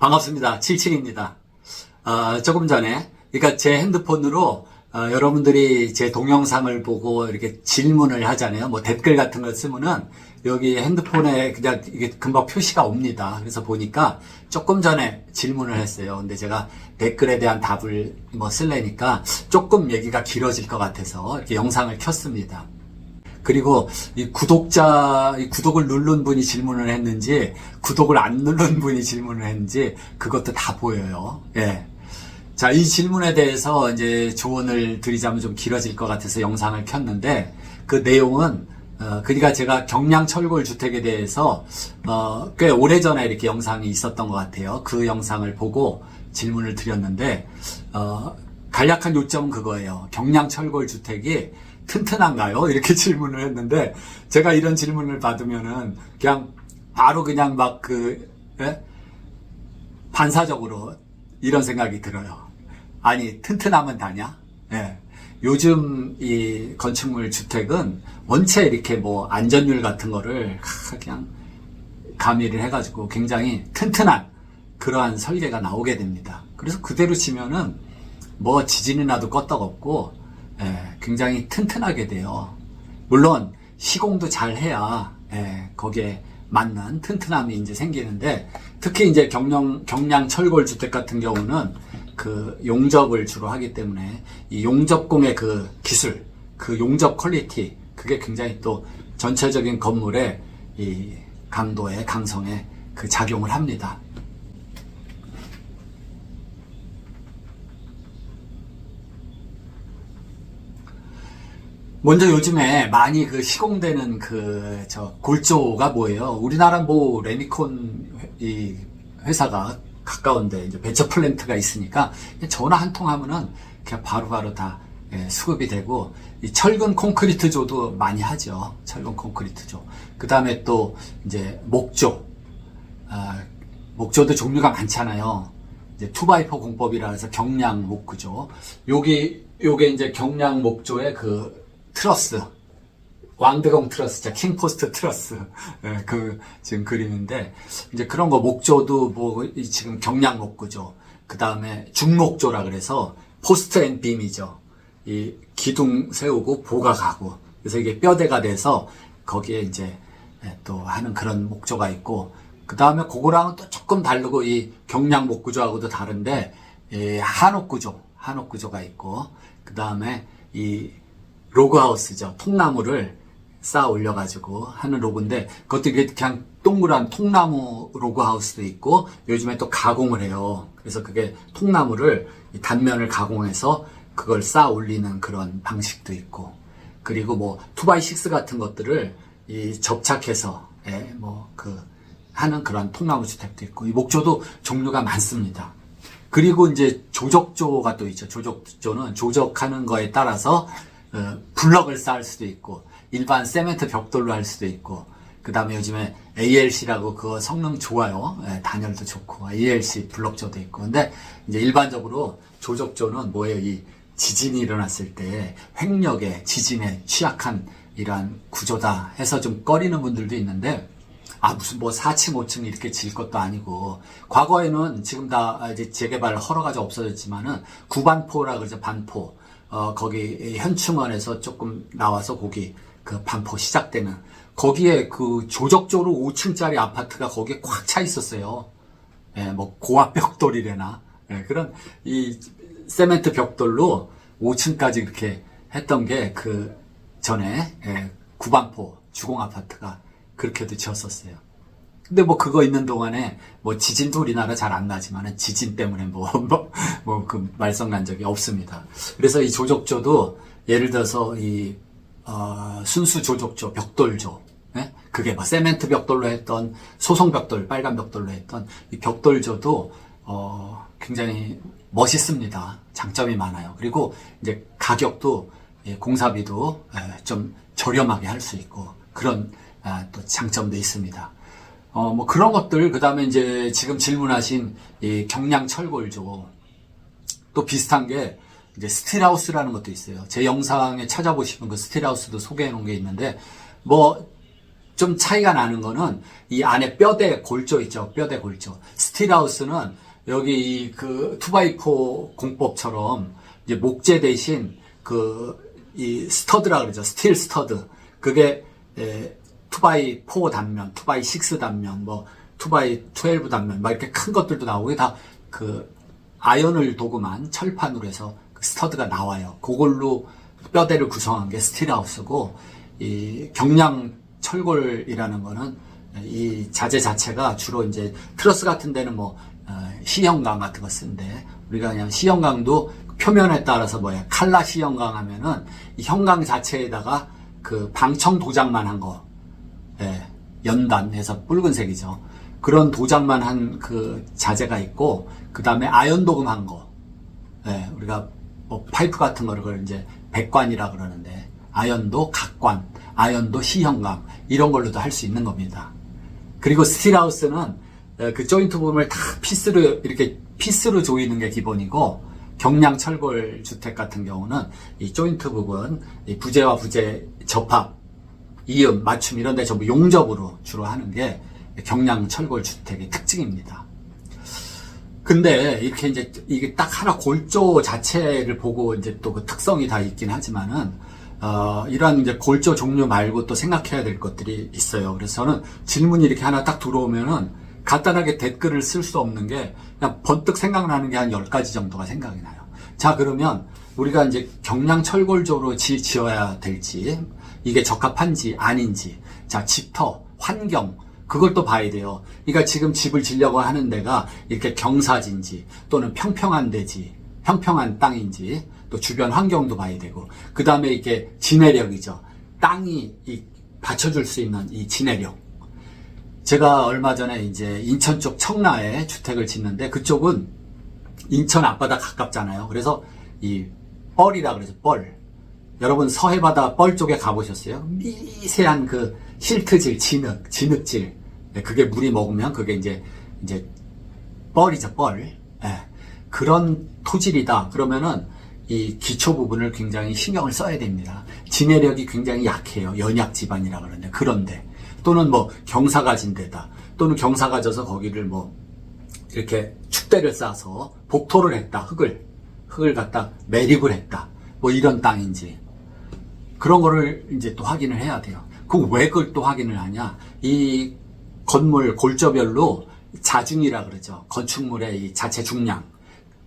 반갑습니다. 77입니다. 조금 전에, 그러니까 제 핸드폰으로 여러분들이 제 동영상을 보고 이렇게 질문을 하잖아요. 뭐 댓글 같은 걸 쓰면은 여기 핸드폰에 그냥 이게 금방 표시가 옵니다. 그래서 보니까 조금 전에 질문을 했어요. 근데 제가 댓글에 대한 답을 뭐 쓸래니까 조금 얘기가 길어질 것 같아서 이렇게 영상을 켰습니다. 그리고 이 구독을 누른 분이 질문을 했는지, 구독을 안 누른 분이 질문을 했는지, 그것도 다 보여요. 예. 자, 이 질문에 대해서 이제 조언을 드리자면 좀 길어질 것 같아서 영상을 켰는데, 그 내용은, 그러니까 제가 경량 철골 주택에 대해서, 꽤 오래전에 이렇게 영상이 있었던 것 같아요. 그 영상을 보고 질문을 드렸는데, 간략한 요점은 그거예요. 경량 철골 주택이 튼튼한가요? 이렇게 질문을 했는데, 제가 이런 질문을 받으면은 그냥 바로 그냥 막 반사적으로 이런 생각이 들어요. 아니, 튼튼하면 다냐? 예. 요즘 이 건축물 주택은 원체 이렇게 뭐 안전율 같은 거를 그냥 가미를 해가지고 굉장히 튼튼한 그러한 설계가 나오게 됩니다. 그래서 그대로 치면은 뭐 지진이 나도 껐떡없고, 굉장히 튼튼하게 돼요. 물론 시공도 잘 해야 거기에 맞는 튼튼함이 이제 생기는데, 특히 이제 경량 철골 주택 같은 경우는 그 용접을 주로 하기 때문에 이 용접공의 그 기술, 그 용접 퀄리티, 그게 굉장히 또 전체적인 건물의 이 강도에, 강성에 그 작용을 합니다. 먼저 요즘에 많이 그 시공되는 골조가 뭐예요? 우리나라 뭐 레미콘 이 회사가 가까운데 이제 배처 플랜트가 있으니까 전화 한 통 하면은 그냥 바로바로 다 수급이 되고, 이 철근 콘크리트조도 많이 하죠. 철근 콘크리트조. 그 다음에 또 이제 목조. 목조도 종류가 많잖아요. 이제 2x4 공법이라 해서 경량 목구조. 요게 이제 경량 목조의 그 트러스, 왕드공 트러스, 킹포스트 트러스, 지금 그림인데, 이제 그런 거 목조도 뭐, 지금 경량 목구조, 그 다음에 중목조라 그래서, 포스트 앤 빔이죠. 이 기둥 세우고 보가 가고, 그래서 이게 뼈대가 돼서, 거기에 이제, 또 하는 그런 목조가 있고, 그 다음에 그거랑은 또 조금 다르고, 이 경량 목구조하고도 다른데, 한옥구조가 있고, 그 다음에 이 로그하우스죠. 통나무를 쌓아 올려가지고 하는 로그인데, 그것도 그냥 동그란 통나무 로그하우스도 있고, 요즘에 또 가공을 해요. 그래서 그게 통나무를 단면을 가공해서 그걸 쌓아 올리는 그런 방식도 있고, 그리고 뭐 2x6 같은 것들을 접착해서 하는 그런 통나무 주택도 있고, 이 목조도 종류가 많습니다. 그리고 이제 조적조가 또 있죠. 조적조는 조적하는 거에 따라서 블럭을 쌓을 수도 있고, 일반 세멘트 벽돌로 할 수도 있고, 그 다음에 요즘에 ALC라고 그거 성능 좋아요. 단열도 좋고, ALC 블럭조도 있고. 근데 이제 일반적으로 조적조는 뭐예요? 이 지진이 일어났을 때 횡력에, 지진에 취약한 이러한 구조다 해서 좀 꺼리는 분들도 있는데, 무슨 뭐 4층, 5층 이렇게 질 것도 아니고, 과거에는 지금 다 이제 재개발 허가가 없어졌지만은 구반포라 그러죠. 반포. 거기 현충원에서 조금 나와서 거기 그 반포 시작되는 거기에 그 조적조로 5층짜리 아파트가 거기에 꽉 차 있었어요. 뭐 고압 벽돌이래나. 그런 이 세멘트 벽돌로 5층까지 이렇게 했던 게 그 전에 구반포 주공 아파트가 그렇게도 지었었어요. 근데 뭐 그거 있는 동안에 뭐 지진도 우리나라 잘 안 나지만은 지진 때문에 그 말썽 난 적이 없습니다. 그래서 이 조적조도 예를 들어서 이 순수 조적조, 벽돌조, 그게 뭐 세멘트 벽돌로 했던 소송 벽돌, 빨간 벽돌로 했던 이 벽돌조도 굉장히 멋있습니다. 장점이 많아요. 그리고 이제 가격도 공사비도 좀 저렴하게 할 수 있고, 그런 또 장점도 있습니다. 뭐 그런 것들, 그 다음에 이제 지금 질문하신 이 경량 철골조, 또 비슷한 게 이제 스틸하우스라는 것도 있어요. 제 영상에 찾아보시면 그 스틸하우스도 소개해 놓은 게 있는데, 뭐 좀 차이가 나는 거는 이 안에 뼈대 골조 있죠. 뼈대 골조. 스틸하우스는 여기 그 2x4 공법처럼 이제 목재 대신 이 스터드라 그러죠. 스틸 스터드. 그게 2x4 단면, 2x6 단면, 뭐 2x12 단면, 막 이렇게 큰 것들도 나오고 이게 다 그 아연을 도금한 철판으로 해서 그 스터드가 나와요. 그걸로 뼈대를 구성한 게 스틸하우스고, 이 경량 철골이라는 거는 이 자재 자체가 주로 이제 트러스 같은 데는 뭐 시형강 같은 거 쓰는데, 우리가 그냥 시형강도 표면에 따라서 칼라 시형강 하면은 이 형강 자체에다가 그 방청 도장만 한 거, 연단해서 붉은색이죠. 그런 도장만 한 그 자재가 있고, 그 다음에 아연 도금한 거, 우리가 뭐 파이프 같은 거를 그걸 이제 백관이라 그러는데, 아연도 각관, 아연도 시형강, 이런 걸로도 할 수 있는 겁니다. 그리고 스틸하우스는 그 조인트 부분을 다 이렇게 피스로 조이는 게 기본이고, 경량 철골 주택 같은 경우는 이 조인트 부분, 이 부재와 부재 접합, 이음, 맞춤 이런 데 전부 용접으로 주로 하는 게 경량 철골 주택의 특징입니다. 근데 이렇게 이제 이게 딱 하나 골조 자체를 보고 이제 또 그 특성이 다 있긴 하지만은, 이러한 이제 골조 종류 말고 또 생각해야 될 것들이 있어요. 그래서 저는 질문이 이렇게 하나 딱 들어오면은 간단하게 댓글을 쓸 수 없는 게 그냥 번뜩 생각나는 게 한 10가지 정도가 생각이 나요. 자, 그러면 우리가 이제 경량 철골조로 지어야 될지, 이게 적합한지 아닌지, 자, 집터, 환경, 그걸 또 봐야 돼요. 그러니까 지금 집을 지려고 하는 데가 이렇게 경사진지, 또는 평평한 데지, 평평한 땅인지, 또 주변 환경도 봐야 되고, 그 다음에 이게 지내력이죠. 땅이 받쳐줄 수 있는 이 지내력. 제가 얼마 전에 이제 인천 쪽 청라에 주택을 짓는데, 그쪽은 인천 앞바다 가깝잖아요. 그래서 이 뻘이라 그러죠. 뻘. 여러분 서해바다 뻘 쪽에 가보셨어요? 미세한 그 실트질, 진흙질. 그게 물이 먹으면 그게 이제 뻘이죠, 뻘. 그런 토질이다. 그러면은 이 기초 부분을 굉장히 신경을 써야 됩니다. 지내력이 굉장히 약해요. 연약 지반이라 그러는데, 그런데 또는 뭐 경사가 진 데다, 또는 경사가 져서 거기를 뭐 이렇게 축대를 쌓아서 복토를 했다. 흙을 갖다 매립을 했다. 뭐 이런 땅인지, 그런 거를 이제 또 확인을 해야 돼요. 왜 그걸 또 확인을 하냐? 이 건물 골조별로 자중이라 그러죠. 건축물의 이 자체 중량.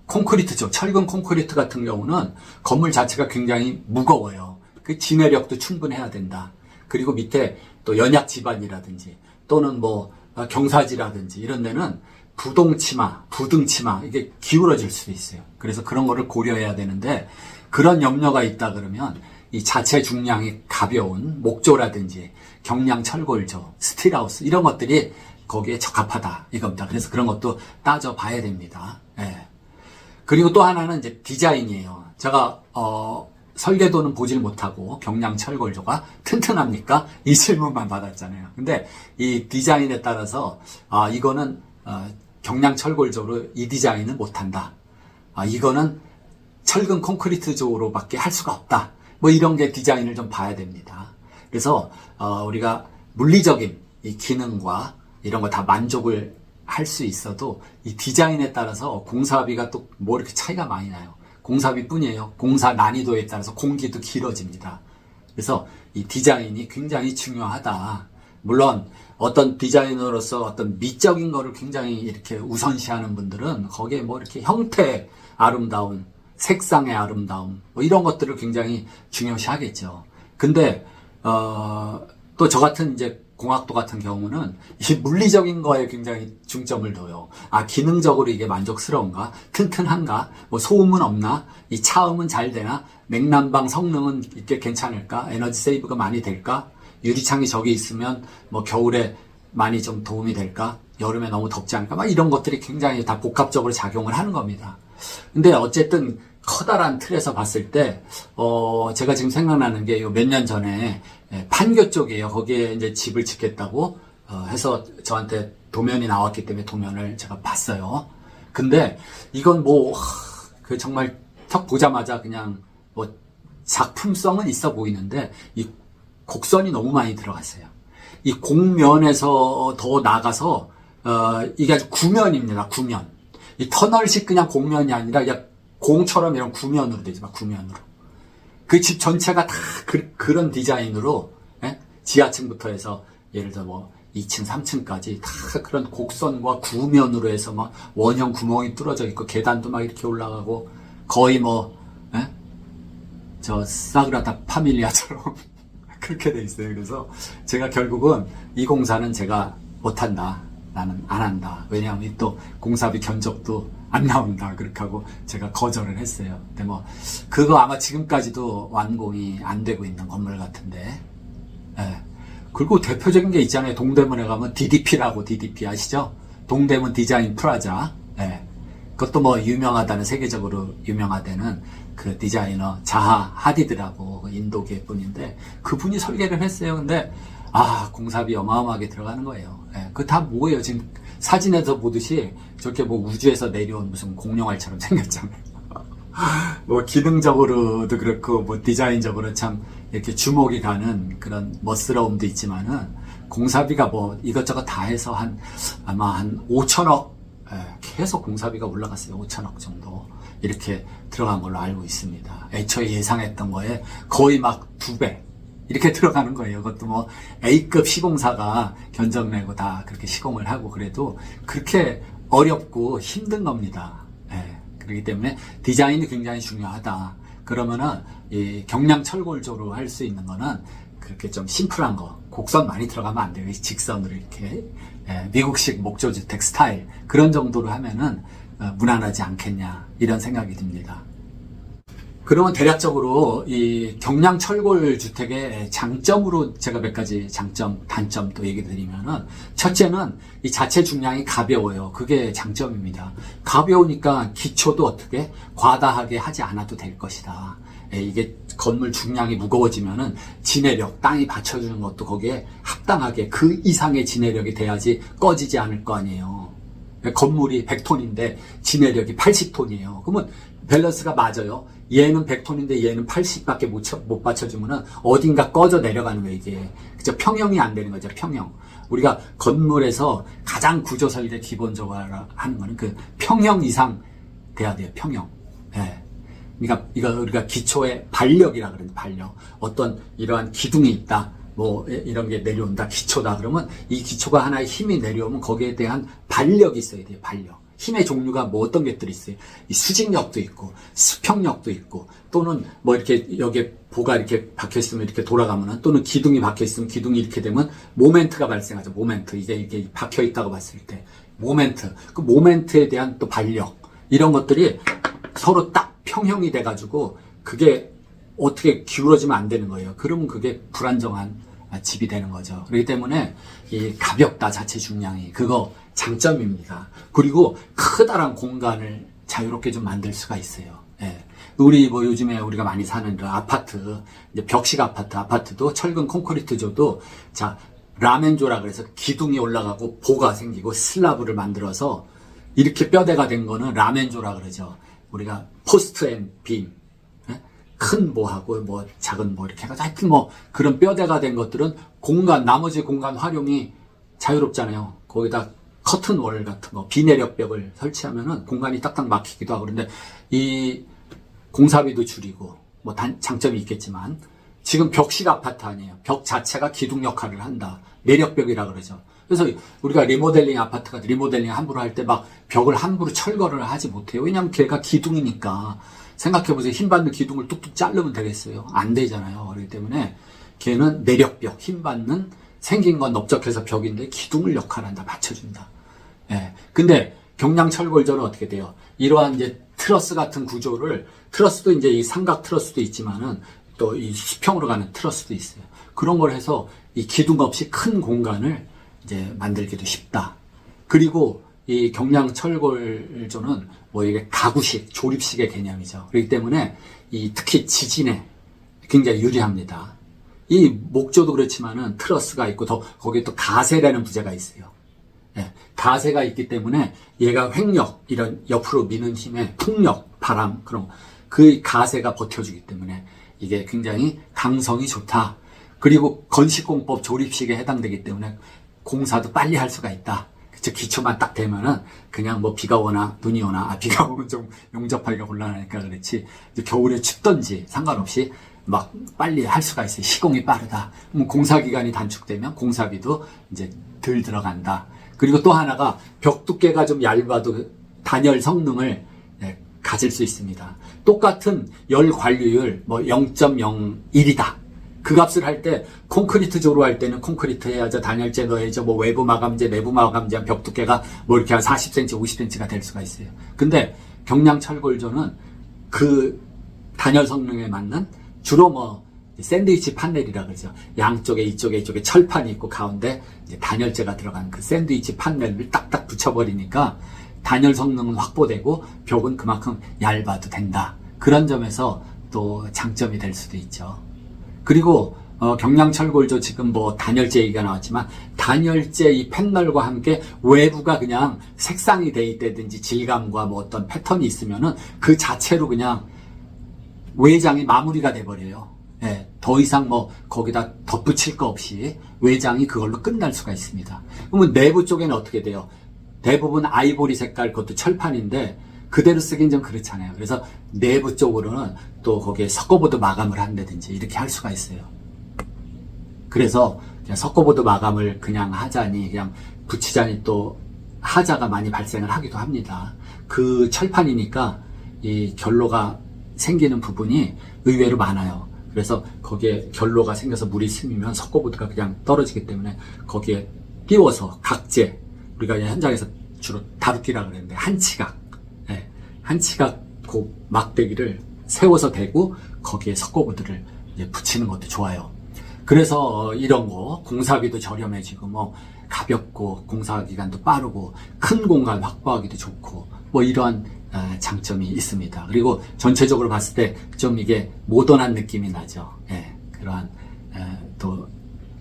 콘크리트죠. 철근 콘크리트 같은 경우는 건물 자체가 굉장히 무거워요. 그 지내력도 충분해야 된다. 그리고 밑에 또 연약 지반이라든지, 또는 뭐 경사지라든지 이런 데는 부등치마, 이게 기울어질 수도 있어요. 그래서 그런 거를 고려해야 되는데, 그런 염려가 있다 그러면 이 자체 중량이 가벼운 목조라든지 경량 철골조, 스틸하우스 이런 것들이 거기에 적합하다 이겁니다. 그래서 그런 것도 따져봐야 됩니다. 그리고 또 하나는 이제 디자인이에요. 제가 설계도는 보질 못하고 경량 철골조가 튼튼합니까? 이 질문만 받았잖아요. 근데 이 디자인에 따라서 이거는 경량 철골조로 이 디자인은 못한다. 이거는 철근 콘크리트조로밖에 할 수가 없다. 뭐 이런 게 디자인을 좀 봐야 됩니다. 그래서 우리가 물리적인 이 기능과 이런 거 다 만족을 할 수 있어도 이 디자인에 따라서 공사비가 또 뭐 이렇게 차이가 많이 나요. 공사비 뿐이에요. 공사 난이도에 따라서 공기도 길어집니다. 그래서 이 디자인이 굉장히 중요하다. 물론 어떤 디자이너로서 어떤 미적인 거를 굉장히 이렇게 우선시하는 분들은 거기에 뭐 이렇게 형태 아름다운, 색상의 아름다움, 뭐 이런 것들을 굉장히 중요시 하겠죠. 근데 또 저 같은 이제 공학도 같은 경우는 이 물리적인 거에 굉장히 중점을 둬요. 기능적으로 이게 만족스러운가? 튼튼한가? 뭐 소음은 없나? 이 차음은 잘 되나? 냉난방 성능은 이게 괜찮을까? 에너지 세이브가 많이 될까? 유리창이 저기 있으면 뭐 겨울에 많이 좀 도움이 될까? 여름에 너무 덥지 않을까? 막 이런 것들이 굉장히 다 복합적으로 작용을 하는 겁니다. 근데 어쨌든 커다란 틀에서 봤을 때, 제가 지금 생각나는 게 몇 년 전에 판교 쪽이에요. 거기에 이제 집을 짓겠다고 해서 저한테 도면이 나왔기 때문에 도면을 제가 봤어요. 근데 이건 뭐, 정말 턱 보자마자 그냥 뭐 작품성은 있어 보이는데 이 곡선이 너무 많이 들어갔어요. 이 곡면에서 더 나가서 이게 아주 구면입니다. 구면. 이 터널식 그냥 곡면이 아니라 그냥 공처럼 이런 구면으로 되지만 구면으로. 그 집 전체가 다 그런 디자인으로, 예? 지하층부터 해서 예를 들어 뭐 2층, 3층까지 다 그런 곡선과 구면으로 해서 막 원형 구멍이 뚫어져 있고 계단도 막 이렇게 올라가고 거의 뭐, 예? 저 사그라다 파밀리아처럼 그렇게 돼 있어요. 그래서 제가 결국은 이 공사는 제가 못한다. 나는 안 한다. 왜냐하면 또 공사비 견적도 안 나온다. 그렇게 하고 제가 거절을 했어요. 근데 뭐 그거 아마 지금까지도 완공이 안 되고 있는 건물 같은데. 예. 그리고 대표적인 게 있잖아요. 동대문에 가면 DDP라고. DDP 아시죠? 동대문 디자인 프라자. 예. 그것도 뭐 유명하다는, 세계적으로 유명하다는 그 디자이너 자하 하디드라고 인도계 분인데 그분이 설계를 했어요. 근데 공사비 어마어마하게 들어가는 거예요. 예, 그거 다 뭐예요? 지금 사진에서 보듯이 저렇게 뭐 우주에서 내려온 무슨 공룡알처럼 생겼잖아요. 뭐 기능적으로도 그렇고 뭐 디자인적으로 참 이렇게 주목이 가는 그런 멋스러움도 있지만은 공사비가 뭐 이것저것 다 해서 아마 한 5천억, 계속 공사비가 올라갔어요. 5천억 정도 이렇게 들어간 걸로 알고 있습니다. 애초에 예상했던 거에 거의 막 2배 이렇게 들어가는 거예요. 그것도 뭐 A급 시공사가 견적 내고 다 그렇게 시공을 하고 그래도 그렇게 어렵고 힘든 겁니다. 예. 그렇기 때문에 디자인이 굉장히 중요하다. 그러면은 이 경량 철골조로 할 수 있는 거는 그렇게 좀 심플한 거, 곡선 많이 들어가면 안 돼요. 직선으로 이렇게 미국식 목조주택 스타일 그런 정도로 하면은 무난하지 않겠냐 이런 생각이 듭니다. 그러면 대략적으로 이 경량 철골 주택의 장점으로 제가 몇 가지 장점, 단점 또 얘기 드리면은 첫째는 이 자체 중량이 가벼워요. 그게 장점입니다. 가벼우니까 기초도 어떻게 과다하게 하지 않아도 될 것이다. 이게 건물 중량이 무거워지면은 지내력, 땅이 받쳐주는 것도 거기에 합당하게 그 이상의 지내력이 돼야지 꺼지지 않을 거 아니에요. 건물이 100톤인데 지내력이 80톤이에요. 그러면 밸런스가 맞아요. 얘는 100톤인데 얘는 80밖에 못 받쳐주면은 어딘가 꺼져 내려가는 거예요, 이게. 그죠? 평형이 안 되는 거죠, 평형. 우리가 건물에서 가장 구조 설계 기본적으로 하는 거는 그 평형 이상 돼야 돼요, 평형. 예. 그러니까 이거 우리가 기초의 반력이라 그러는데, 반력. 어떤 이러한 기둥이 있다. 뭐 이런 게 내려온다, 기초다. 그러면 이 기초가 하나의 힘이 내려오면 거기에 대한 반력이 있어야 돼요, 반력. 힘의 종류가 뭐 어떤 것들이 있어요. 이 수직력도 있고, 수평력도 있고, 또는 뭐 이렇게 여기에 보가 이렇게 박혀있으면 이렇게 돌아가면은, 또는 기둥이 박혀있으면 기둥이 이렇게 되면 모멘트가 발생하죠. 모멘트. 이게 박혀있다고 봤을 때. 모멘트. 그 모멘트에 대한 또 반력. 이런 것들이 서로 딱 평형이 돼가지고, 그게 어떻게 기울어지면 안 되는 거예요. 그러면 그게 불안정한 집이 되는 거죠. 그렇기 때문에 이 가볍다, 자체 중량이. 그거 장점입니다. 그리고 커다란 공간을 자유롭게 좀 만들 수가 있어요. 예. 우리 뭐 요즘에 우리가 많이 사는 아파트, 이제 벽식 아파트도 철근 콘크리트조도 자, 라멘조라 그래서 기둥이 올라가고 보가 생기고 슬라브를 만들어서 이렇게 뼈대가 된 거는 라멘조라 그러죠. 우리가 포스트 앤 빔. 큰 뭐하고 뭐 작은 뭐 이렇게 해가지고 하여튼 뭐 그런 뼈대가 된 것들은 나머지 공간 활용이 자유롭잖아요. 거기다 커튼월 같은 거, 비내력벽을 설치하면은 공간이 딱딱 막히기도 하고 그런데 이 공사비도 줄이고 뭐 장점이 있겠지만 지금 벽식 아파트 아니에요. 벽 자체가 기둥 역할을 한다. 내력벽이라 그러죠. 그래서 우리가 리모델링 아파트가 리모델링 함부로 할 때 막 벽을 함부로 철거를 하지 못해요. 왜냐하면 걔가 기둥이니까. 생각해보세요. 힘받는 기둥을 뚝뚝 자르면 되겠어요? 안 되잖아요. 그렇기 때문에 걔는 내력벽, 힘받는 생긴 건 넓적해서 벽인데 기둥을 역할한다. 받쳐준다. 예. 근데 경량철골조는 어떻게 돼요? 이러한 이제 트러스 같은 구조를, 트러스도 이제 이 삼각 트러스도 있지만은 또 이 수평으로 가는 트러스도 있어요. 그런 걸 해서 이 기둥 없이 큰 공간을 이제 만들기도 쉽다. 그리고 이 경량철골조는 뭐 이게 가구식, 조립식의 개념이죠. 그렇기 때문에 이 특히 지진에 굉장히 유리합니다. 이 목조도 그렇지만은 트러스가 있고 거기에 또 가세라는 부재가 있어요. 예, 가세가 있기 때문에 얘가 횡력, 이런 옆으로 미는 힘에 풍력, 바람, 그런 그 가세가 버텨주기 때문에 이게 굉장히 강성이 좋다. 그리고 건식공법 조립식에 해당되기 때문에 공사도 빨리 할 수가 있다. 그쵸? 기초만 딱 되면은 그냥 뭐 비가 오나 눈이 오나, 비가 오면 좀 용접하기가 곤란하니까 그렇지. 이제 겨울에 춥던지 상관없이 막 빨리 할 수가 있어요. 시공이 빠르다. 공사 기간이 단축되면 공사비도 이제 덜 들어간다. 그리고 또 하나가 벽 두께가 좀 얇아도 단열 성능을 가질 수 있습니다. 똑같은 열 관리율 뭐 0.01이다. 그 값을 할 때 콘크리트 조로할 때는 콘크리트 해야죠. 단열재 넣어야죠. 뭐 외부 마감재, 내부 마감재 벽 두께가 뭐 이렇게 한 40cm, 50cm가 될 수가 있어요. 근데 경량 철골조는 그 단열 성능에 맞는 주로 뭐 샌드위치 판넬이라 그러죠. 양쪽에 이쪽에 철판이 있고 가운데 이제 단열재가 들어간 그 샌드위치 판넬을 딱딱 붙여버리니까 단열 성능은 확보되고 벽은 그만큼 얇아도 된다. 그런 점에서 또 장점이 될 수도 있죠. 그리고 경량철골조 지금 뭐 단열재 얘기가 나왔지만 단열재 이 패널과 함께 외부가 그냥 색상이 돼 있다든지 질감과 뭐 어떤 패턴이 있으면은 그 자체로 그냥 외장이 마무리가 돼버려요. 예, 더 이상 뭐 거기다 덧붙일 거 없이 외장이 그걸로 끝날 수가 있습니다. 그러면 내부 쪽에는 어떻게 돼요? 대부분 아이보리 색깔 그것도 철판인데 그대로 쓰긴 좀 그렇잖아요. 그래서 내부 쪽으로는 또 거기에 석고보드 마감을 한다든지 이렇게 할 수가 있어요. 그래서 그냥 석고보드 마감을 그냥 하자니 그냥 붙이자니 또 하자가 많이 발생을 하기도 합니다. 그 철판이니까 이 결로가 생기는 부분이 의외로 많아요. 그래서 거기에 결로가 생겨서 물이 스미면 석고보드가 그냥 떨어지기 때문에 거기에 띄워서 각재, 우리가 현장에서 주로 다루기라 그랬는데 한치각 그 막대기를 세워서 대고 거기에 석고보드를 이제 붙이는 것도 좋아요. 그래서 이런 거 공사비도 저렴해지고 뭐 가볍고 공사 기간도 빠르고 큰 공간 확보하기도 좋고 뭐 이러한 장점이 있습니다. 그리고 전체적으로 봤을 때 좀 이게 모던한 느낌이 나죠. 그러한 또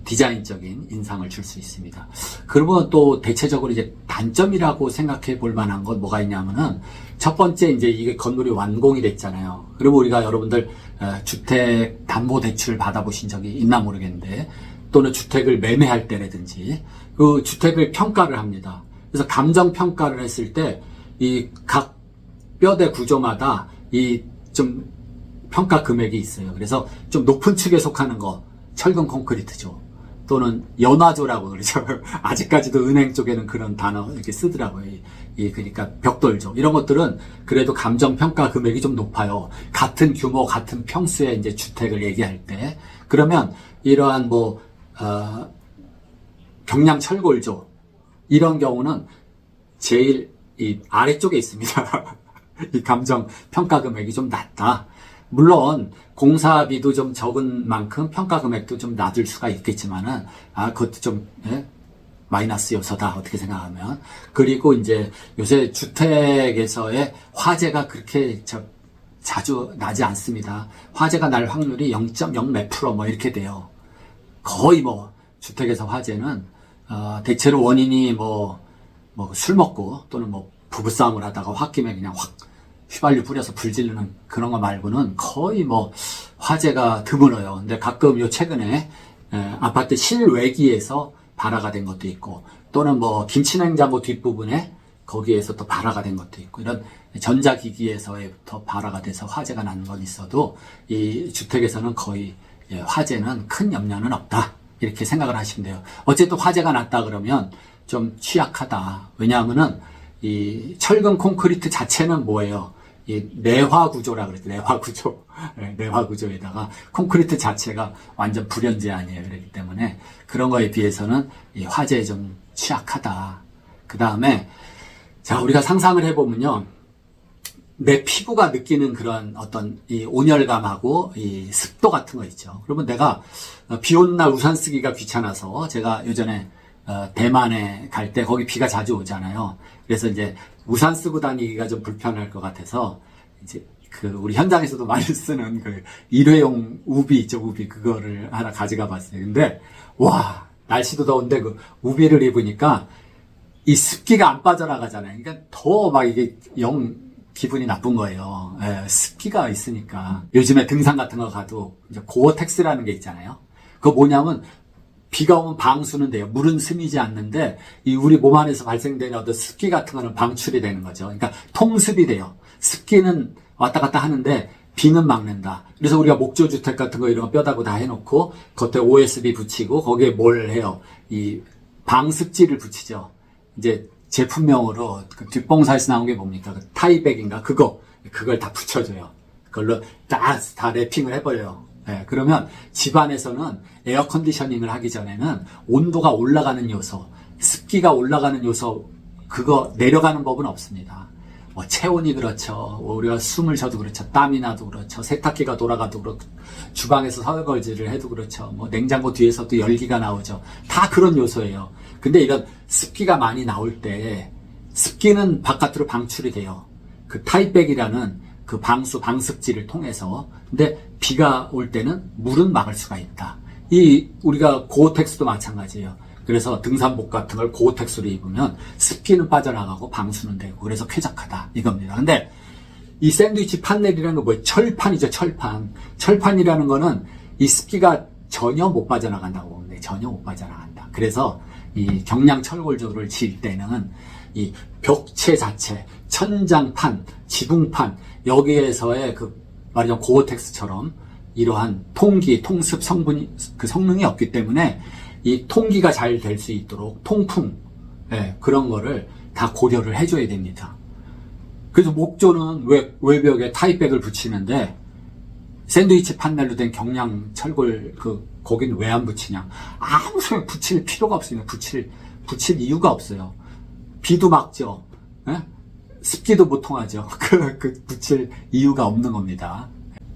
디자인적인 인상을 줄 수 있습니다. 그러면 또 대체적으로 이제 단점이라고 생각해 볼 만한 건 뭐가 있냐면은 첫 번째 이제 이게 건물이 완공이 됐잖아요. 그리고 우리가 여러분들 주택 담보 대출 받아보신 적이 있나 모르겠는데 또는 주택을 매매할 때라든지 그 주택을 평가를 합니다. 그래서 감정 평가를 했을 때 이 각 뼈대 구조마다 이 좀 평가 금액이 있어요. 그래서 좀 높은 축에 속하는 거 철근 콘크리트죠. 또는 연화조라고 그러죠. 아직까지도 은행 쪽에는 그런 단어 이렇게 쓰더라고요. 그러니까 벽돌조 이런 것들은 그래도 감정 평가 금액이 좀 높아요. 같은 규모, 같은 평수의 이제 주택을 얘기할 때 그러면 이러한 뭐 경량 철골조 이런 경우는 제일 이 아래쪽에 있습니다. 이 감정 평가 금액이 좀 낮다. 물론 공사비도 좀 적은 만큼 평가 금액도 좀 낮을 수가 있겠지만은 그것도 좀 마이너스 요소다 어떻게 생각하면. 그리고 이제 요새 주택에서의 화재가 그렇게 자주 나지 않습니다. 화재가 날 확률이 0.0 몇 프로 뭐 이렇게 돼요. 거의 뭐 주택에서 화재는 대체로 원인이 뭐 술 먹고 또는 뭐 부부싸움을 하다가 홧김에 그냥 확 휘발유 뿌려서 불 지르는 그런 거 말고는 거의 뭐 화재가 드물어요. 근데 가끔 요 최근에 아파트 실외기에서 발화가 된 것도 있고 또는 뭐 김치냉장고 뒷부분에 거기에서 또 발화가 된 것도 있고 이런 전자기기에서부터 발화가 돼서 화재가 난 건 있어도 이 주택에서는 거의 화재는 큰 염려는 없다 이렇게 생각을 하시면 돼요. 어쨌든 화재가 났다 그러면 좀 취약하다. 왜냐하면은 이 철근 콘크리트 자체는 뭐예요? 이 내화 구조라 그랬죠. 내화 구조. 내화 구조에다가 콘크리트 자체가 완전 불연제 아니에요. 그렇기 때문에 그런 거에 비해서는 이 화재에 좀 취약하다. 그 다음에 자 우리가 상상을 해보면요. 내 피부가 느끼는 그런 어떤 이 온열감하고 이 습도 같은 거 있죠. 그러면 내가 비 오는 날 우산 쓰기가 귀찮아서 제가 예전에 대만에 갈 때 거기 비가 자주 오잖아요. 그래서 이제 우산 쓰고 다니기가 좀 불편할 것 같아서 이제 그 우리 현장에서도 많이 쓰는 그 일회용 우비 있죠. 우비 그거를 하나 가져가 봤어요. 근데 와 날씨도 더운데 그 우비를 입으니까 이 습기가 안 빠져나가잖아요. 그러니까 더 막 이게 기분이 나쁜 거예요. 습기가 있으니까. 요즘에 등산 같은 거 가도 이제 고어텍스라는 게 있잖아요. 그거 뭐냐면 비가 오면 방수는 돼요. 물은 스미지 않는데 이 우리 몸 안에서 발생되는 어떤 습기 같은 거는 방출이 되는 거죠. 그러니까 통습이 돼요. 습기는 왔다 갔다 하는데 비는 막는다. 그래서 우리가 목조주택 같은 거 이런 거 뼈다구 다 해놓고 겉에 OSB 붙이고 거기에 뭘 해요? 이 방습지를 붙이죠. 이제 제품명으로 그 뒷봉사에서 나온 게 뭡니까? 그 타이백인가? 그걸 다 붙여줘요. 그걸로 다 랩핑을 해버려요. 네, 그러면 집안에서는 에어컨디셔닝을 하기 전에는 온도가 올라가는 요소, 습기가 올라가는 요소, 그거 내려가는 법은 없습니다. 뭐 체온이 그렇죠. 우리가 숨을 쉬어도 그렇죠. 땀이 나도 그렇죠. 세탁기가 돌아가도 그렇고, 주방에서 설거지를 해도 그렇죠. 뭐 냉장고 뒤에서도 열기가 나오죠. 다 그런 요소예요. 근데 이런 습기가 많이 나올 때 습기는 바깥으로 방출이 돼요. 그 타입백이라는 그 방습지를 통해서. 근데 비가 올 때는 물은 막을 수가 있다. 우리가 고어텍스도 마찬가지예요. 그래서 등산복 같은 걸 고어텍스로 입으면 습기는 빠져나가고 방수는 되고 그래서 쾌적하다 이겁니다. 근데 이 샌드위치 판넬이라는 거 뭐예요? 철판이죠, 철판. 철판이라는 거는 이 습기가 전혀 못 빠져나간다고 보는데 전혀 못 빠져나간다. 그래서 이 경량 철골조를 지을 때는 이 벽체 자체, 천장판, 지붕판 여기에서의 말하자면 고어텍스처럼 이러한 통기, 통습 성능이 없기 때문에 이 통기가 잘 될 수 있도록 통풍, 그런 거를 다 고려를 해줘야 됩니다. 그래서 목조는 외벽에 타입백을 붙이는데 샌드위치 판넬로 된 경량 철골 거기는 왜 안 붙이냐? 아무 소용 붙일 필요가 없습니다. 붙일 이유가 없어요. 비도 막죠. 습기도 못 통하죠. 붙일 이유가 없는 겁니다.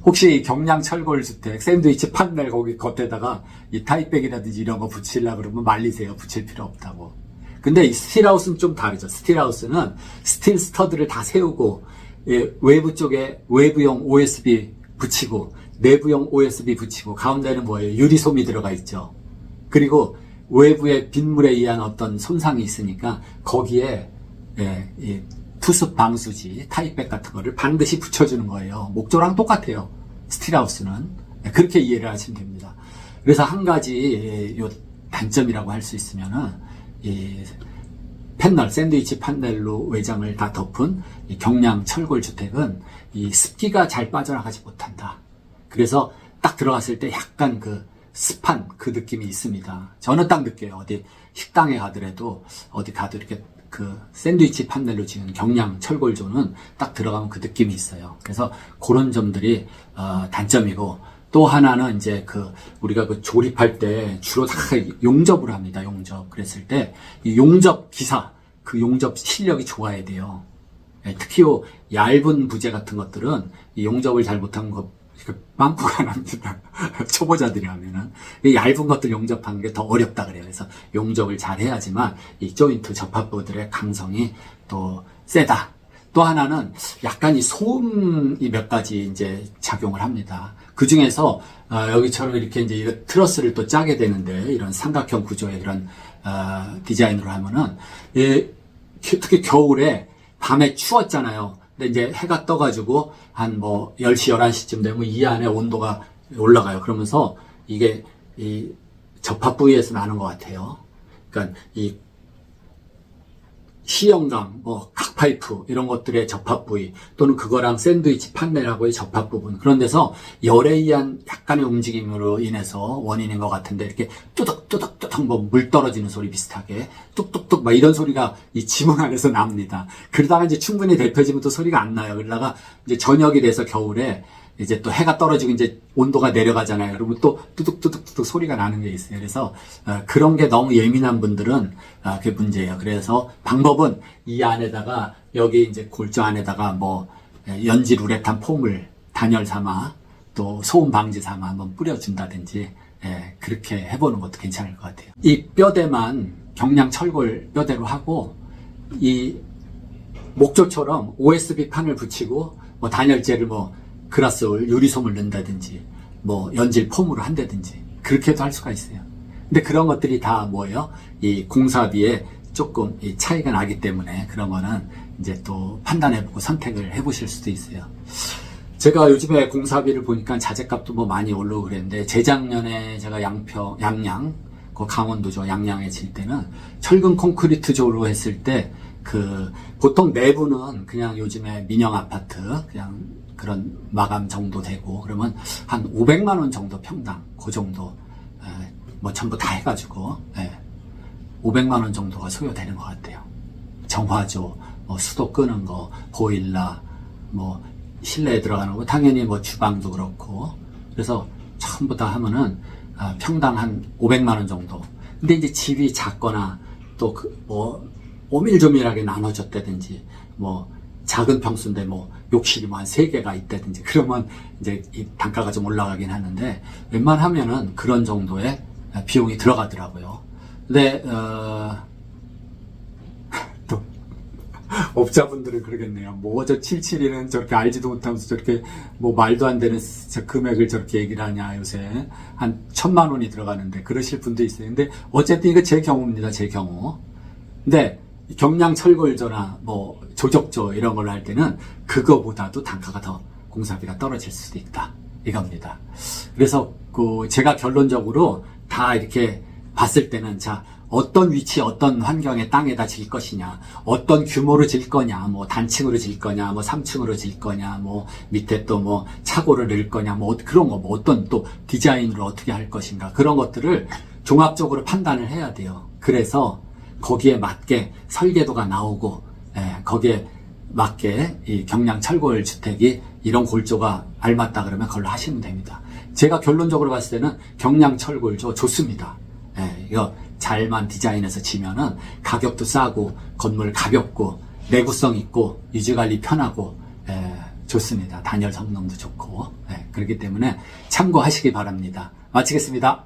혹시 경량 철골 주택, 샌드위치 판넬 거기 겉에다가 이 타입백이라든지 이런 거 붙이려고 그러면 말리세요. 붙일 필요 없다고. 근데 이 스틸하우스는 좀 다르죠. 스틸하우스는 스틸 스터드를 다 세우고, 외부 쪽에 외부용 OSB 붙이고, 내부용 OSB 붙이고, 가운데는 뭐예요? 유리솜이 들어가 있죠. 그리고 외부에 빗물에 의한 어떤 손상이 있으니까 거기에 투습 방수지, 타입백 같은 거를 반드시 붙여주는 거예요. 목조랑 똑같아요. 스틸하우스는. 그렇게 이해를 하시면 됩니다. 그래서 한 가지 요 단점이라고 할 수 있으면은 이 패널, 샌드위치 판넬로 외장을 다 덮은 이 경량 철골 주택은 이 습기가 잘 빠져나가지 못한다. 그래서 딱 들어갔을 때 약간 습한 느낌이 있습니다. 저는 딱 느껴요. 어디 식당에 가더라도 어디 가도 이렇게 샌드위치 판넬로 지은 경량 철골조는 딱 들어가면 그 느낌이 있어요. 그래서 그런 점들이 단점이고, 또 하나는 이제 우리가 조립할 때 주로 다 용접을 합니다. 용접. 그랬을 때 이 용접 기사, 용접 실력이 좋아야 돼요. 특히 얇은 부재 같은 것들은 이 용접을 잘 못한 거 빵꾸가 납니다. 초보자들이 하면은. 얇은 것들 용접하는 게 더 어렵다 그래요. 그래서 용접을 잘 해야지만 이 조인트 접합부들의 강성이 또 세다. 또 하나는 약간 이 소음이 몇 가지 이제 작용을 합니다. 그 중에서, 여기처럼 이렇게 이제 이거 트러스를 또 짜게 되는데, 이런 삼각형 구조의 이런, 디자인으로 하면은, 특히 겨울에 밤에 추웠잖아요. 근데 이제 해가 떠가지고 한 10시, 11시쯤 되면 이 안에 온도가 올라가요. 그러면서 이게 이 접합 부위에서 나는 것 같아요. 그러니까 이 시형강, 각파이프 이런 것들의 접합 부위 또는 그거랑 샌드위치 판넬하고의 접합 부분, 그런 데서 열에 의한 약간의 움직임으로 인해서 원인인 것 같은데 이렇게 뚜덕뚜덕뚜덕 물 떨어지는 소리 비슷하게 뚝뚝뚝 이런 소리가 이 지붕 안에서 납니다. 그러다가 이제 충분히 데펴지면 또 소리가 안 나요. 그러다가 이제 저녁이 돼서 겨울에 이제 또 해가 떨어지고 이제 온도가 내려가잖아요. 그러면 또 뚜둑뚜둑뚜둑 소리가 나는 게 있어요. 그래서 그런 게 너무 예민한 분들은 그게 문제예요. 그래서 방법은 이 안에다가 여기 이제 골조 안에다가 연질 우레탄 폼을 단열 삼아 또 소음 방지 삼아 한번 뿌려준다든지 그렇게 해보는 것도 괜찮을 것 같아요. 이 뼈대만 경량 철골 뼈대로 하고 이 목조처럼 OSB 판을 붙이고 단열재를 그라스올, 유리솜을 넣는다든지, 연질 폼으로 한다든지, 그렇게도 할 수가 있어요. 근데 그런 것들이 다 뭐예요? 이 공사비에 조금 이 차이가 나기 때문에 그런 거는 이제 또 판단해보고 선택을 해보실 수도 있어요. 제가 요즘에 공사비를 보니까 자재값도 뭐 많이 오르고 그랬는데, 재작년에 제가 양양, 그 강원도죠. 양양에 질 때는 철근 콘크리트 조로 했을 때, 보통 내부는 그냥 요즘에 민영 아파트, 그냥 그런 마감 정도 되고, 그러면 한 500만원 정도 평당, 그 정도, 뭐 전부 다 해가지고, 500만원 정도가 소요되는 것 같아요. 정화조, 뭐 수도 끄는 거, 보일러, 뭐 실내에 들어가는 거, 당연히 뭐 주방도 그렇고, 그래서 전부 다 하면은 평당 한 500만원 정도. 근데 이제 집이 작거나 또 오밀조밀하게 나눠졌다든지, 뭐 작은 평수인데 뭐 욕실이 뭐 한 3개가 있다든지, 그러면 이제 이 단가가 좀 올라가긴 하는데, 웬만하면은 그런 정도의 비용이 들어가더라고요. 근데 또 업자분들은 그러겠네요. 뭐 저 772는 저렇게 알지도 못하면서 저렇게 뭐 말도 안 되는 금액을 저렇게 얘기를 하냐, 요새 한 1000만 원이 들어가는데, 그러실 분도 있어요. 근데 어쨌든 이거 제 경우입니다. 제 경우. 근데 경량 철골조나 뭐 조적조 이런 걸 할 때는 그거보다도 단가가 더, 공사비가 떨어질 수도 있다, 이겁니다. 그래서 제가 결론적으로 다 이렇게 봤을 때는, 자, 어떤 위치, 어떤 환경의 땅에다 질 것이냐, 어떤 규모로 질 거냐, 뭐 단층으로 질 거냐, 뭐 3층으로 질 거냐, 뭐 밑에 또 뭐 차고를 넣을 거냐, 뭐 그런 거, 뭐 어떤 또 디자인으로 어떻게 할 것인가, 그런 것들을 종합적으로 판단을 해야 돼요. 그래서 거기에 맞게 설계도가 나오고, 거기에 맞게 이 경량 철골 주택이 이런 골조가 알맞다 그러면 그걸로 하시면 됩니다. 제가 결론적으로 봤을 때는 경량 철골조 좋습니다. 이거 잘만 디자인해서 지면은 가격도 싸고, 건물 가볍고, 내구성 있고, 유지관리 편하고, 좋습니다. 단열 성능도 좋고, 그렇기 때문에 참고하시기 바랍니다. 마치겠습니다.